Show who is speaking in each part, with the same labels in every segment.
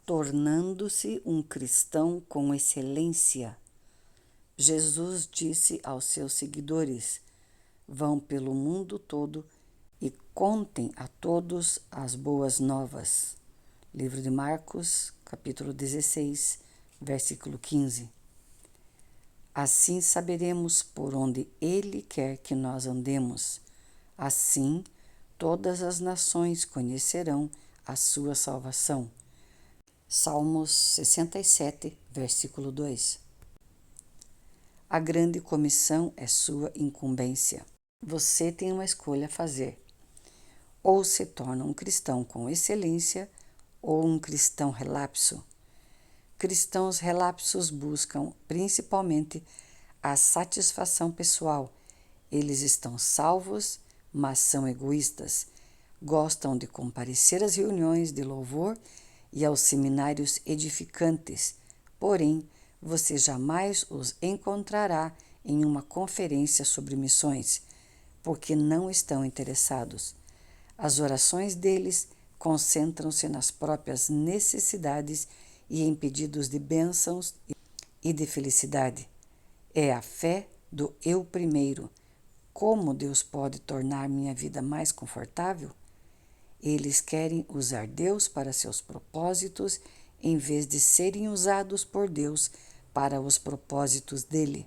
Speaker 1: tornando-se um cristão com excelência. Jesus disse aos seus seguidores: vão pelo mundo todo e contem a todos as boas novas. Livro de Marcos, capítulo 16, versículo 15. Assim saberemos por onde Ele quer que nós andemos. Assim, todas as nações conhecerão a sua salvação. Salmos 67, versículo 2. A grande comissão é sua incumbência. Você tem uma escolha a fazer. Ou se torna um cristão com excelência ou um cristão relapso. Cristãos relapsos buscam principalmente a satisfação pessoal. Eles estão salvos, mas são egoístas. Gostam de comparecer às reuniões de louvor e aos seminários edificantes, porém, você jamais os encontrará em uma conferência sobre missões, porque não estão interessados. As orações deles concentram-se nas próprias necessidades e em pedidos de bênçãos e de felicidade. É a fé do eu primeiro. Como Deus pode tornar minha vida mais confortável? Eles querem usar Deus para seus propósitos em vez de serem usados por Deus para os propósitos dele.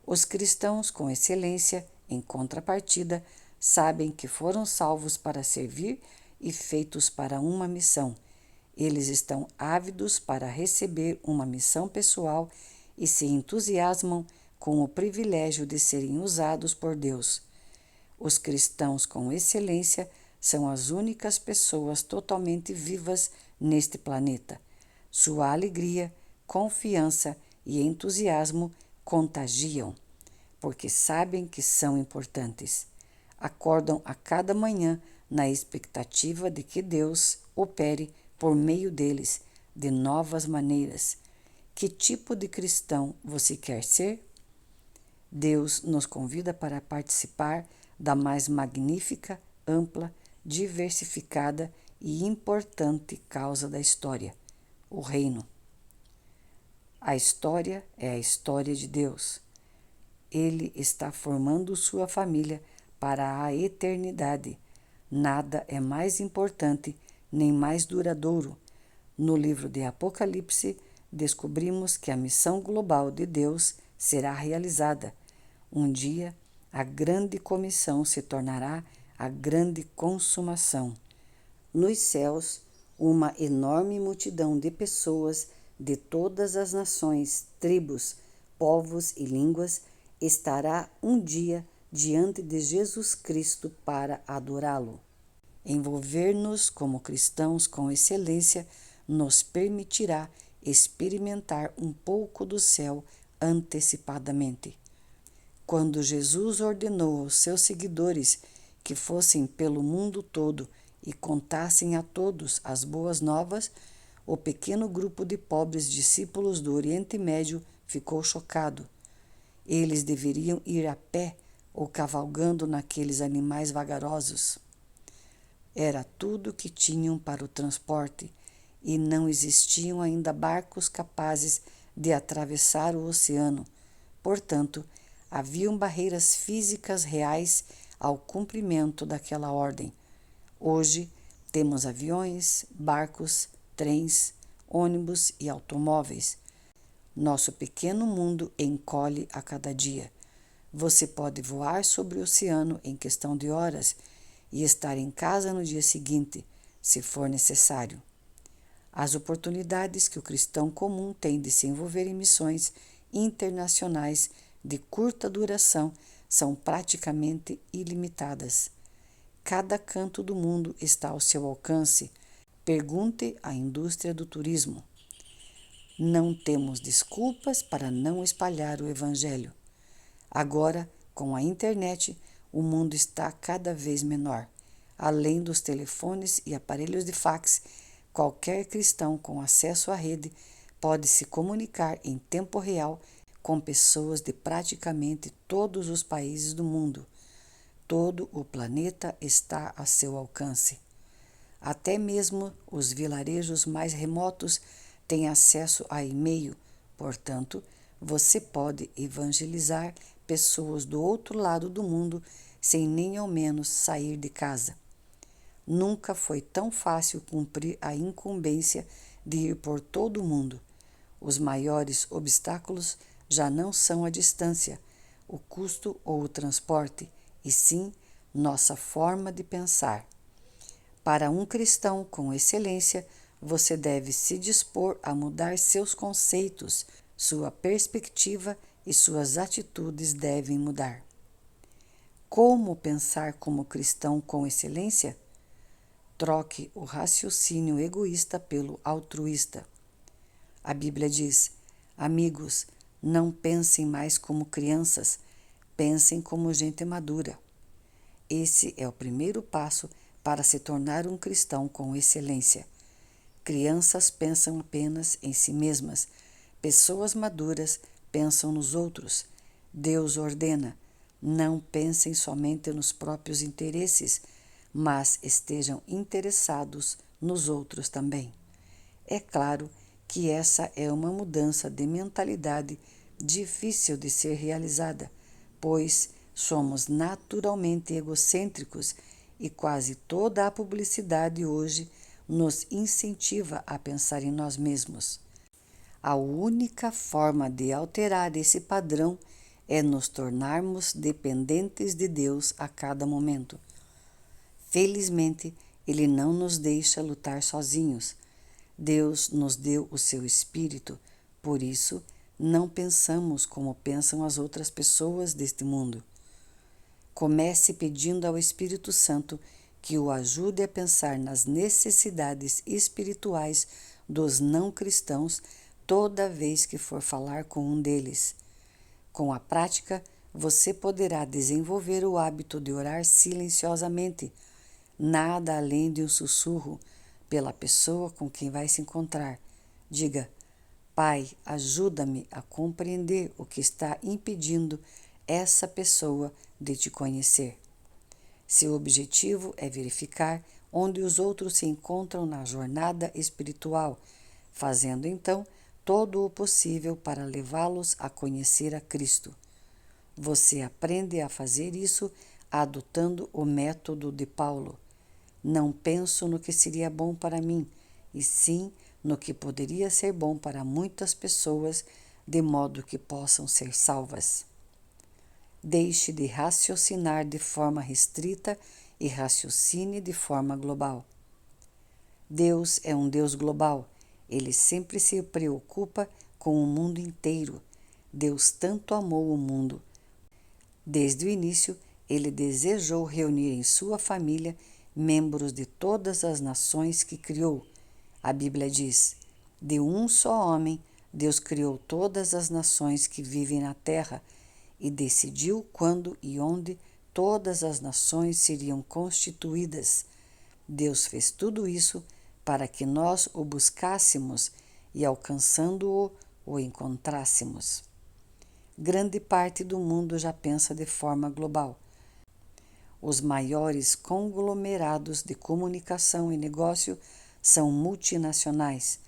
Speaker 1: Os cristãos com excelência, em contrapartida, sabem que foram salvos para servir e feitos para uma missão. Eles estão ávidos para receber uma missão pessoal e se entusiasmam com o privilégio de serem usados por Deus. Os cristãos com excelência são as únicas pessoas totalmente vivas neste planeta. Sua alegria, confiança e entusiasmo contagiam, porque sabem que são importantes. Acordam a cada manhã na expectativa de que Deus opere por meio deles de novas maneiras. Que tipo de cristão você quer ser? Deus nos convida para participar da mais magnífica, ampla, diversificada e importante causa da história, o reino. A história é a história de Deus. Ele está formando sua família para a eternidade. Nada é mais importante nem mais duradouro. No livro de Apocalipse, descobrimos que a missão global de Deus será realizada. Um dia, a grande comissão se tornará a grande consumação. Nos céus, uma enorme multidão de pessoas de todas as nações, tribos, povos e línguas estará um dia diante de Jesus Cristo para adorá-lo. Envolver-nos como cristãos com excelência nos permitirá experimentar um pouco do céu antecipadamente. Quando Jesus ordenou aos seus seguidores que fossem pelo mundo todo e contassem a todos as boas novas, o pequeno grupo de pobres discípulos do Oriente Médio ficou chocado. Eles deveriam ir a pé ou cavalgando naqueles animais vagarosos. Era tudo que tinham para o transporte e não existiam ainda barcos capazes de atravessar o oceano. Portanto, haviam barreiras físicas reais ao cumprimento daquela ordem. Hoje, temos aviões, barcos, trens, ônibus e automóveis. Nosso pequeno mundo encolhe a cada dia. Você pode voar sobre o oceano em questão de horas e estar em casa no dia seguinte, se for necessário. As oportunidades que o cristão comum tem de se envolver em missões internacionais de curta duração são praticamente ilimitadas. Cada canto do mundo está ao seu alcance. Pergunte à indústria do turismo. Não temos desculpas para não espalhar o Evangelho. Agora, com a internet, o mundo está cada vez menor. Além dos telefones e aparelhos de fax, qualquer cristão com acesso à rede pode se comunicar em tempo real com pessoas de praticamente todos os países do mundo. Todo o planeta está a seu alcance. Até mesmo os vilarejos mais remotos têm acesso a e-mail, portanto, você pode evangelizar pessoas do outro lado do mundo sem nem ao menos sair de casa. Nunca foi tão fácil cumprir a incumbência de ir por todo o mundo. Os maiores obstáculos já não são a distância, o custo ou o transporte, e sim nossa forma de pensar. Para um cristão com excelência, você deve se dispor a mudar seus conceitos, sua perspectiva e suas atitudes devem mudar. Como pensar como cristão com excelência? Troque o raciocínio egoísta pelo altruísta. A Bíblia diz: amigos, não pensem mais como crianças, pensem como gente madura. Esse é o primeiro passo para se tornar um cristão com excelência. Crianças pensam apenas em si mesmas, pessoas maduras pensam nos outros. Deus ordena: não pensem somente nos próprios interesses, mas estejam interessados nos outros também. É claro que essa é uma mudança de mentalidade difícil de ser realizada, pois somos naturalmente egocêntricos e quase toda a publicidade hoje nos incentiva a pensar em nós mesmos. A única forma de alterar esse padrão é nos tornarmos dependentes de Deus a cada momento. Felizmente, Ele não nos deixa lutar sozinhos. Deus nos deu o seu Espírito, por isso não pensamos como pensam as outras pessoas deste mundo. Comece pedindo ao Espírito Santo que o ajude a pensar nas necessidades espirituais dos não cristãos toda vez que for falar com um deles. Com a prática, você poderá desenvolver o hábito de orar silenciosamente, nada além de um sussurro, pela pessoa com quem vai se encontrar. Diga: Pai, ajuda-me a compreender o que está impedindo essa pessoa de te conhecer. Seu objetivo é verificar onde os outros se encontram na jornada espiritual, fazendo então todo o possível para levá-los a conhecer a Cristo. Você aprende a fazer isso adotando o método de Paulo. Não penso no que seria bom para mim, e sim no que poderia ser bom para muitas pessoas, de modo que possam ser salvas. Deixe de raciocinar de forma restrita e raciocine de forma global. Deus é um Deus global. Ele sempre se preocupa com o mundo inteiro. Deus tanto amou o mundo. Desde o início, Ele desejou reunir em sua família membros de todas as nações que criou. A Bíblia diz: de um só homem, Deus criou todas as nações que vivem na terra e decidiu quando e onde todas as nações seriam constituídas. Deus fez tudo isso para que nós o buscássemos e, alcançando-o, o encontrássemos. Grande parte do mundo já pensa de forma global. Os maiores conglomerados de comunicação e negócio são multinacionais.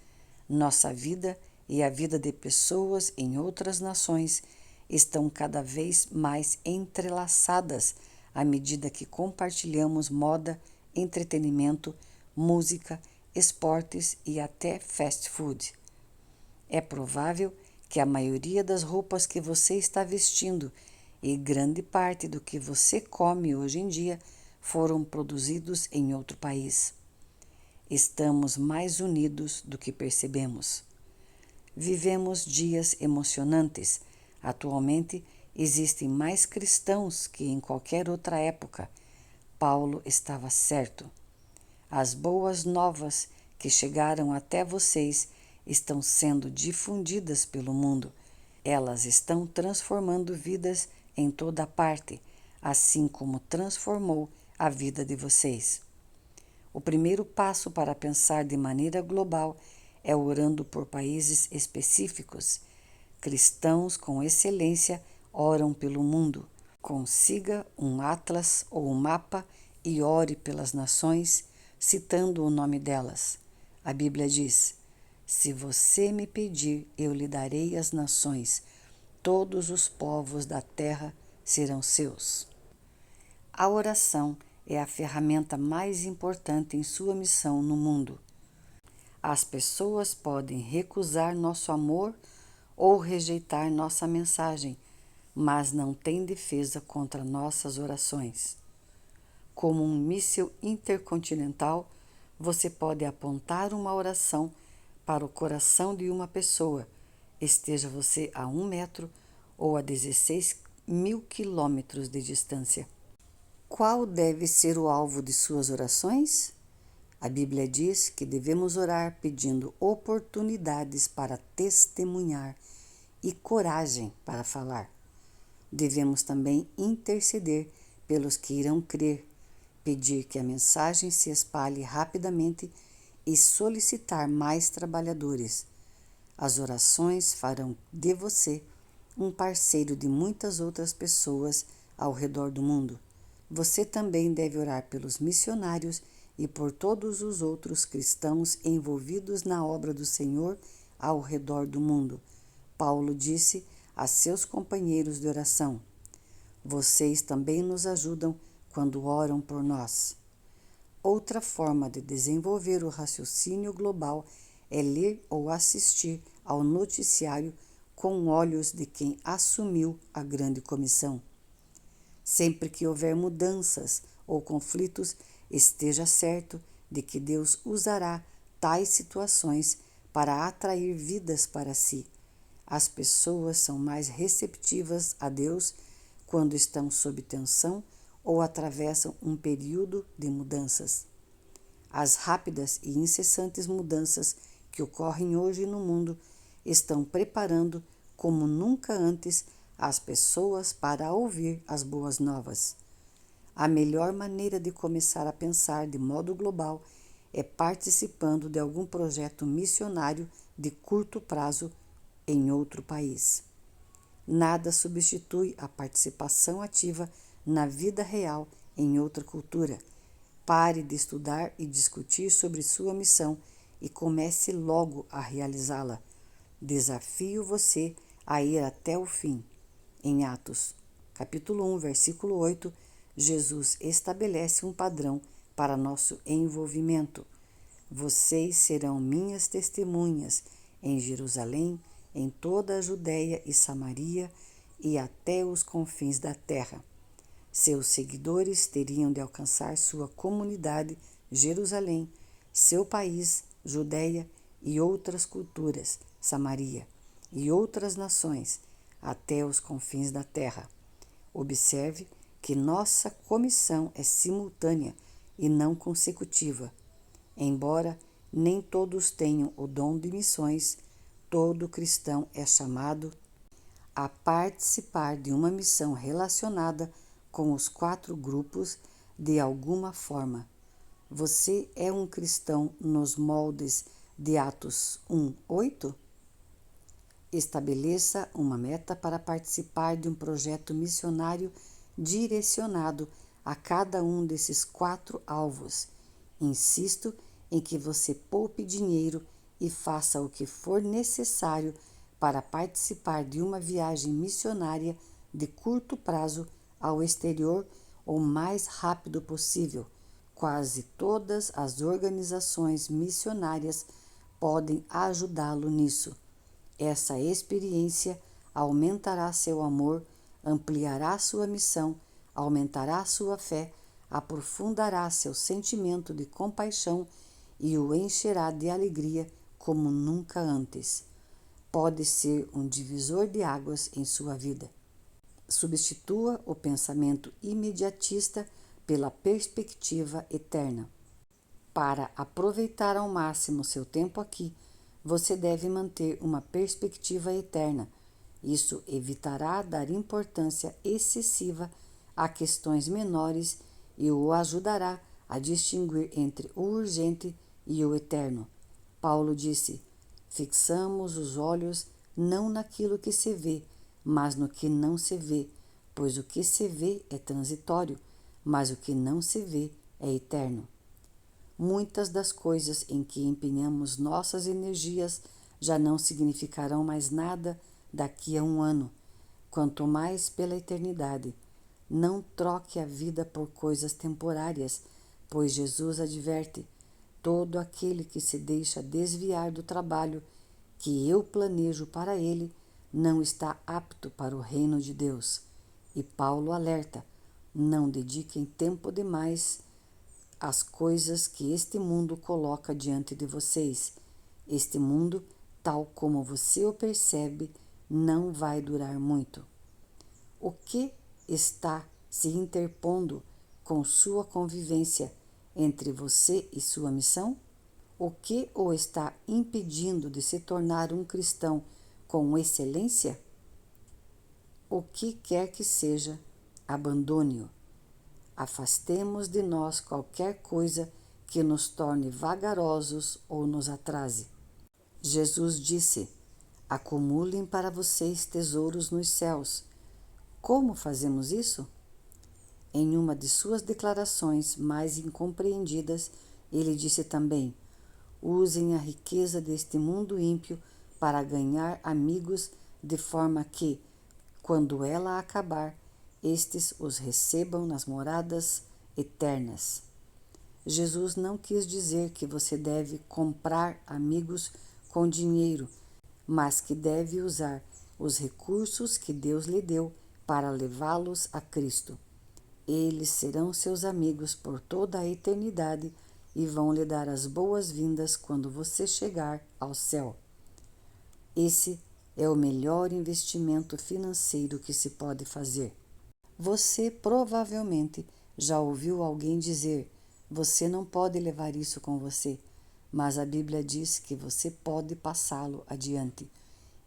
Speaker 1: Nossa vida e a vida de pessoas em outras nações estão cada vez mais entrelaçadas à medida que compartilhamos moda, entretenimento, música, esportes e até fast food. É provável que a maioria das roupas que você está vestindo e grande parte do que você come hoje em dia foram produzidos em outro país. Estamos mais unidos do que percebemos. Vivemos dias emocionantes. Atualmente, existem mais cristãos que em qualquer outra época. Paulo estava certo. As boas novas que chegaram até vocês estão sendo difundidas pelo mundo. Elas estão transformando vidas em toda parte, assim como transformou a vida de vocês. O primeiro passo para pensar de maneira global é orando por países específicos. Cristãos com excelência oram pelo mundo. Consiga um atlas ou um mapa e ore pelas nações, citando o nome delas. A Bíblia diz: se você me pedir, eu lhe darei as nações, todos os povos da terra serão seus. A oração é a ferramenta mais importante em sua missão no mundo. As pessoas podem recusar nosso amor ou rejeitar nossa mensagem, mas não têm defesa contra nossas orações. Como um míssil intercontinental, você pode apontar uma oração para o coração de uma pessoa, esteja você a 1 metro ou a 16.000 quilômetros de distância. Qual deve ser o alvo de suas orações? A Bíblia diz que devemos orar pedindo oportunidades para testemunhar e coragem para falar. Devemos também interceder pelos que irão crer, pedir que a mensagem se espalhe rapidamente e solicitar mais trabalhadores. As orações farão de você um parceiro de muitas outras pessoas ao redor do mundo. Você também deve orar pelos missionários e por todos os outros cristãos envolvidos na obra do Senhor ao redor do mundo. Paulo disse a seus companheiros de oração: vocês também nos ajudam quando oram por nós. Outra forma de desenvolver o raciocínio global é ler ou assistir ao noticiário com olhos de quem assumiu a grande comissão. Sempre que houver mudanças ou conflitos, esteja certo de que Deus usará tais situações para atrair vidas para si. As pessoas são mais receptivas a Deus quando estão sob tensão ou atravessam um período de mudanças. As rápidas e incessantes mudanças que ocorrem hoje no mundo estão preparando, como nunca antes, as pessoas para ouvir as boas novas. A melhor maneira de começar a pensar de modo global é participando de algum projeto missionário de curto prazo em outro país. Nada substitui a participação ativa na vida real em outra cultura. Pare de estudar e discutir sobre sua missão e comece logo a realizá-la. Desafio você a ir até o fim. Em Atos, capítulo 1, versículo 8, Jesus estabelece um padrão para nosso envolvimento. Vocês serão minhas testemunhas em Jerusalém, em toda a Judéia e Samaria e até os confins da terra. Seus seguidores teriam de alcançar sua comunidade, Jerusalém, seu país, Judéia e outras culturas, Samaria, e outras nações, até os confins da terra. Observe que nossa comissão é simultânea e não consecutiva. Embora nem todos tenham o dom de missões, todo cristão é chamado a participar de uma missão relacionada com os 4 grupos de alguma forma. Você é um cristão nos moldes de Atos 1:8? Estabeleça uma meta para participar de um projeto missionário direcionado a cada um desses 4 alvos. Insisto em que você poupe dinheiro e faça o que for necessário para participar de uma viagem missionária de curto prazo ao exterior o mais rápido possível. Quase todas as organizações missionárias podem ajudá-lo nisso. Essa experiência aumentará seu amor, ampliará sua missão, aumentará sua fé, aprofundará seu sentimento de compaixão e o encherá de alegria como nunca antes. Pode ser um divisor de águas em sua vida. Substitua o pensamento imediatista pela perspectiva eterna. Para aproveitar ao máximo seu tempo aqui, você deve manter uma perspectiva eterna. Isso evitará dar importância excessiva a questões menores e o ajudará a distinguir entre o urgente e o eterno. Paulo disse: fixamos os olhos não naquilo que se vê, mas no que não se vê, pois o que se vê é transitório, mas o que não se vê é eterno. muitas das coisas em que empenhamos nossas energias já não significarão mais nada daqui a um ano, quanto mais pela eternidade. Não troque a vida por coisas temporárias, pois Jesus adverte: todo aquele que se deixa desviar do trabalho que eu planejo para ele não está apto para o reino de Deus. E Paulo alerta: não dediquem tempo demais às coisas que este mundo coloca diante de vocês. Este mundo, tal como você o percebe, não vai durar muito. O que está se interpondo com sua convivência entre você e sua missão? O que o está impedindo de se tornar um cristão com excelência? O que quer que seja, abandone-o. Afastemos de nós qualquer coisa que nos torne vagarosos ou nos atrase. Jesus disse: acumulem para vocês tesouros nos céus. Como fazemos isso? Em uma de suas declarações mais incompreendidas, ele disse também: usem a riqueza deste mundo ímpio para ganhar amigos, de forma que, quando ela acabar, estes os recebam nas moradas eternas. Jesus não quis dizer que você deve comprar amigos com dinheiro, mas que deve usar os recursos que Deus lhe deu para levá-los a Cristo. Eles serão seus amigos por toda a eternidade e vão lhe dar as boas-vindas quando você chegar ao céu. Esse é o melhor investimento financeiro que se pode fazer. Você provavelmente já ouviu alguém dizer: você não pode levar isso com você, mas a Bíblia diz que você pode passá-lo adiante,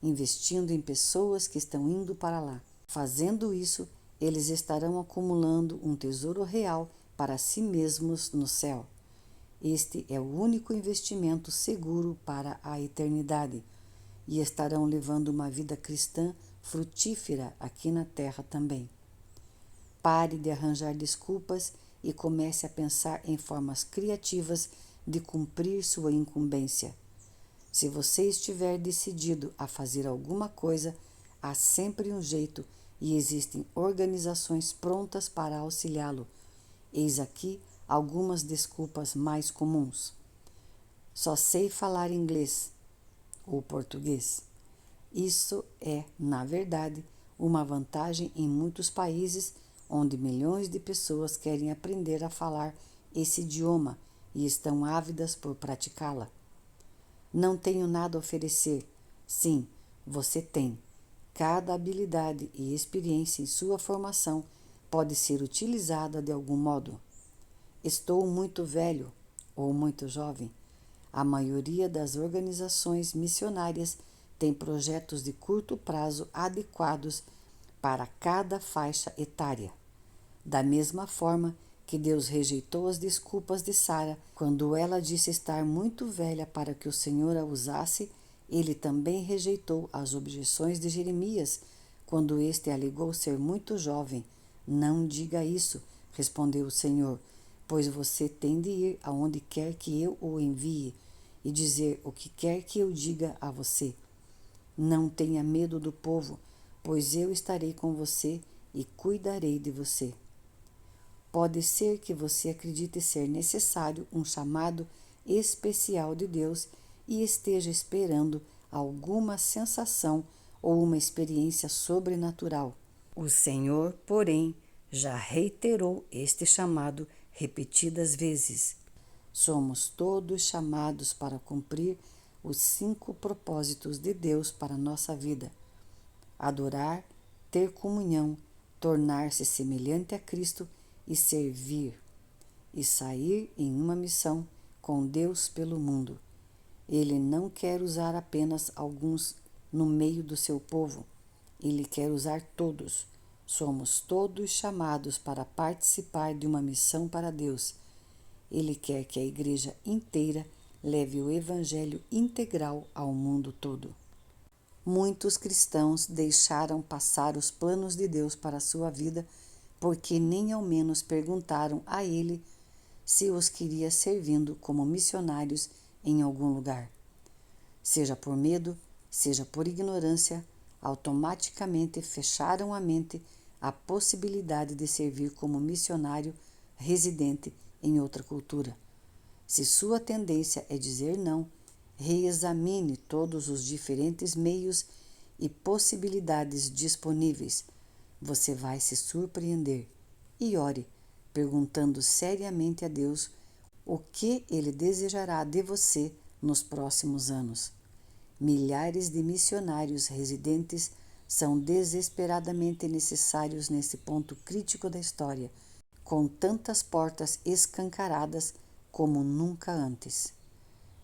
Speaker 1: investindo em pessoas que estão indo para lá. Fazendo isso, eles estarão acumulando um tesouro real para si mesmos no céu. Este é o único investimento seguro para a eternidade, e estarão levando uma vida cristã frutífera aqui na terra também. Pare de arranjar desculpas e comece a pensar em formas criativas de cumprir sua incumbência. Se você estiver decidido a fazer alguma coisa, há sempre um jeito e existem organizações prontas para auxiliá-lo. Eis aqui algumas desculpas mais comuns. Só sei falar inglês ou português. Isso é, na verdade, uma vantagem em muitos países onde milhões de pessoas querem aprender a falar esse idioma e estão ávidas por praticá-la. Não tenho nada a oferecer. Sim, você tem. Cada habilidade e experiência em sua formação pode ser utilizada de algum modo. Estou muito velho ou muito jovem. A maioria das organizações missionárias tem projetos de curto prazo adequados para cada faixa etária. Da mesma forma que Deus rejeitou as desculpas de Sara quando ela disse estar muito velha para que o Senhor a usasse, ele também rejeitou as objeções de Jeremias quando este alegou ser muito jovem. Não diga isso, respondeu o Senhor, pois você tem de ir aonde quer que eu o envie e dizer o que quer que eu diga a você. Não tenha medo do povo, pois eu estarei com você e cuidarei de você. Pode ser que você acredite ser necessário um chamado especial de Deus e esteja esperando alguma sensação ou uma experiência sobrenatural. O Senhor, porém, já reiterou este chamado repetidas vezes. Somos todos chamados para cumprir os 5 propósitos de Deus para a nossa vida: adorar, ter comunhão, tornar-se semelhante a Cristo e servir, e sair em uma missão com Deus pelo mundo. Ele não quer usar apenas alguns no meio do seu povo. Ele quer usar todos. Somos todos chamados para participar de uma missão para Deus. Ele quer que a igreja inteira leve o evangelho integral ao mundo todo. Muitos cristãos deixaram passar os planos de Deus para a sua vida porque nem ao menos perguntaram a ele se os queria servindo como missionários em algum lugar. Seja por medo, seja por ignorância, automaticamente fecharam a mente à possibilidade de servir como missionário residente em outra cultura. Se sua tendência é dizer não, reexamine todos os diferentes meios e possibilidades disponíveis. Você vai se surpreender. E ore, perguntando seriamente a Deus o que Ele desejará de você nos próximos anos. Milhares de missionários residentes são desesperadamente necessários nesse ponto crítico da história, com tantas portas escancaradas como nunca antes.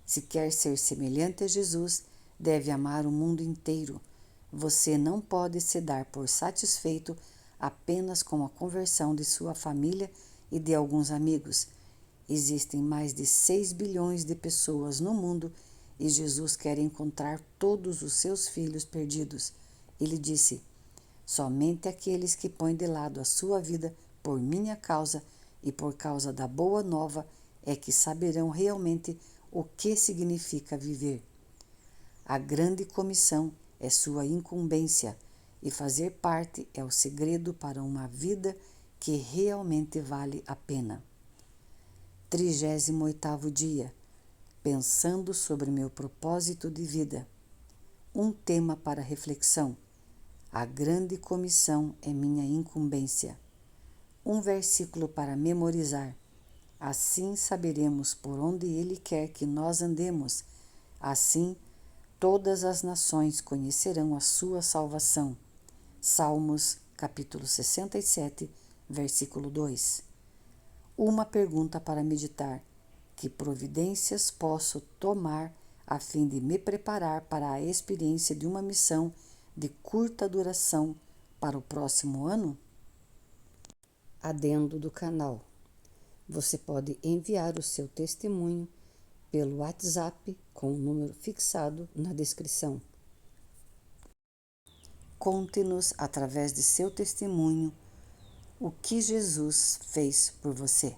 Speaker 1: Se quer ser semelhante a Jesus, deve amar o mundo inteiro. Você não pode se dar por satisfeito apenas com a conversão de sua família e de alguns amigos. Existem mais de 6 bilhões de pessoas no mundo e Jesus quer encontrar todos os seus filhos perdidos. Ele disse: somente aqueles que põem de lado a sua vida por minha causa e por causa da boa nova é que saberão realmente o que significa viver. A grande comissão é sua incumbência e fazer parte é o segredo para uma vida que realmente vale a pena. 38º dia. Pensando sobre meu propósito de vida. Um tema para reflexão. A grande comissão é minha incumbência. Um versículo para memorizar. Assim saberemos por onde Ele quer que nós andemos. Assim, todas as nações conhecerão a sua salvação. Salmos, capítulo 67, versículo 2. Uma pergunta para meditar. Que providências posso tomar a fim de me preparar para a experiência de uma missão de curta duração para o próximo ano? Adendo do canal. Você pode enviar o seu testemunho pelo WhatsApp com o número fixado na descrição. Conte-nos através de seu testemunho o que Jesus fez por você.